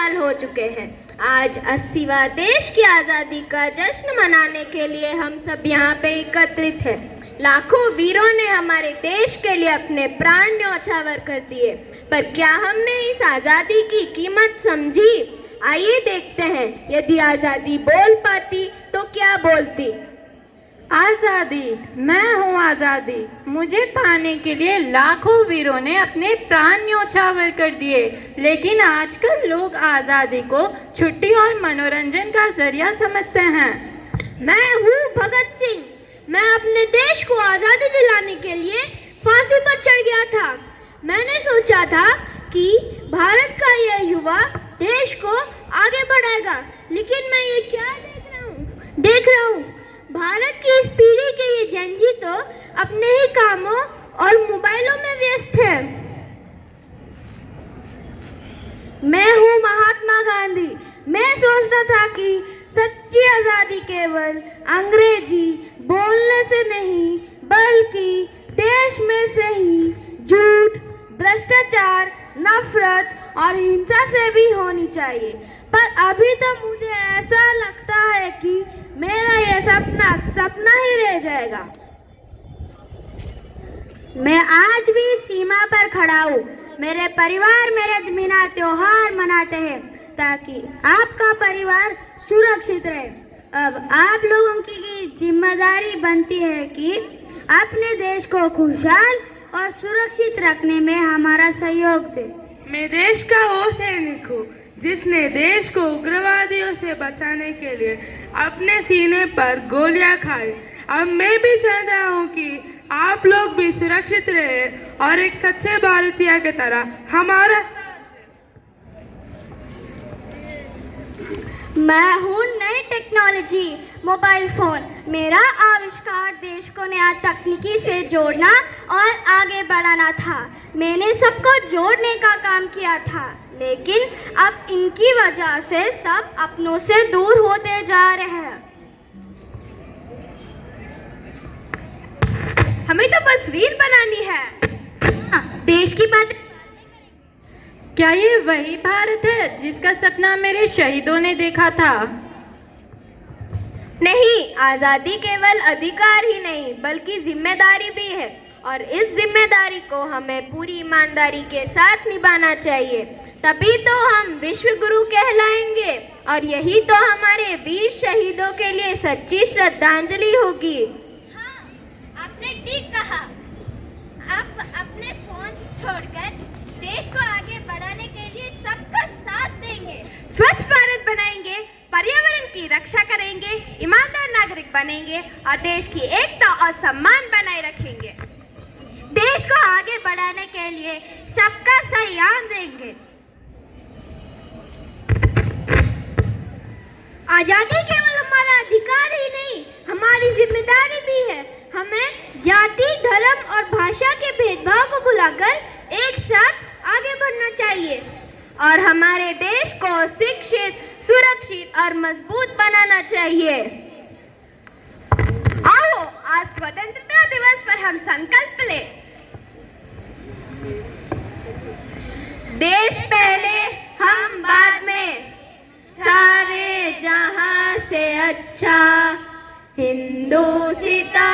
साल हो चुके हैं। आज 80वां देश की आज़ादी का जश्न मनाने के लिए हम सब यहाँ पे एकत्रित हैं। लाखों वीरों ने हमारे देश के लिए अपने प्राण न्यौछावर कर दिए, पर क्या हमने इस आज़ादी की कीमत समझी? आइए देखते हैं, यदि आज़ादी बोल पाती तो क्या बोलती। आज़ादी, मैं हूँ आज़ादी। मुझे पाने के लिए लाखों वीरों ने अपने प्राण न्यौछावर कर दिए, लेकिन आजकल लोग आज़ादी को छुट्टी और मनोरंजन का जरिया समझते हैं। मैं हूँ भगत सिंह। मैं अपने देश को आज़ादी दिलाने के लिए फांसी पर चढ़ गया था। मैंने सोचा था कि भारत का यह युवा देश को आगे बढ़ाएगा, लेकिन मैं ये क्या देख रहा हूँ भारत की इस पीढ़ी के ये जनजी तो अपने ही कामों और मोबाइलों में व्यस्त है। मैं हूँ महात्मा गांधी। मैं सोचता था कि सच्ची आज़ादी केवल अंग्रेजी बोलने से नहीं, बल्कि देश में से ही झूठ, भ्रष्टाचार, नफरत और हिंसा से भी होनी चाहिए। पर अभी तो मुझे ऐसा लगता है कि मेरा यह सपना ही रह जाएगा। मैं आज भी सीमा पर खड़ा हूँ। मेरे परिवार मेरे बिना त्योहार मनाते हैं ताकि आपका परिवार सुरक्षित रहे। अब आप लोगों की जिम्मेदारी बनती है कि अपने देश को खुशहाल और सुरक्षित रखने में हमारा सहयोग दें। मैं देश का वो सैनिक हूँ जिसने देश को उग्रवादियों से बचाने के लिए अपने सीने पर गोलियां खाई। अब मैं भी चाहता हूँ कि आप लोग भी सुरक्षित रहे और एक सच्चे भारतीय की तरह हमारा। मैं हूँ नई टेक्नोलॉजी, मोबाइल फ़ोन। मेरा आविष्कार देश को नया तकनीकी से जोड़ना और आगे बढ़ाना था। मैंने सबको जोड़ने का काम किया था, लेकिन अब इनकी वजह से सब अपनों से दूर होते जा रहे हैं। हमें तो बस रील बनानी है। देश की बात। क्या ये वही भारत है जिसका सपना मेरे शहीदों ने देखा था? नहीं, आज़ादी केवल अधिकार ही नहीं बल्कि जिम्मेदारी भी है, और इस जिम्मेदारी को हमें पूरी ईमानदारी के साथ निभाना चाहिए। तभी तो हम विश्व गुरु कहलाएंगे, और यही तो हमारे वीर शहीदों के लिए सच्ची श्रद्धांजलि होगी। हाँ, आपने ठीक कहा। आप अपने फोन छोड़कर देश को आगे बढ़ाने के लिए सबका साथ देंगे, स्वच्छ भारत बनाएंगे, पर्यावरण की रक्षा करेंगे, ईमानदार नागरिक बनेंगे और देश की एकता और सम्मान बनाए रखेंगे। देश को आगे बढ़ाने के लिए सबका सहयोग देंगे। आजादी केवल हमारा अधिकार ही नहीं, हमारी जिम्मेदारी भी है। हमें जाति, धर्म और भाषा के भेदभाव को भुलाकर एक साथ आगे बढ़ना चाहिए और हमारे देश को शिक्षित, सुरक्षित और मजबूत बनाना चाहिए। आओ, आज स्वतंत्रता दिवस पर हम संकल्प लें। देश पहले, हम बाद में, सारे जहां से अच्छा हिंदू सिता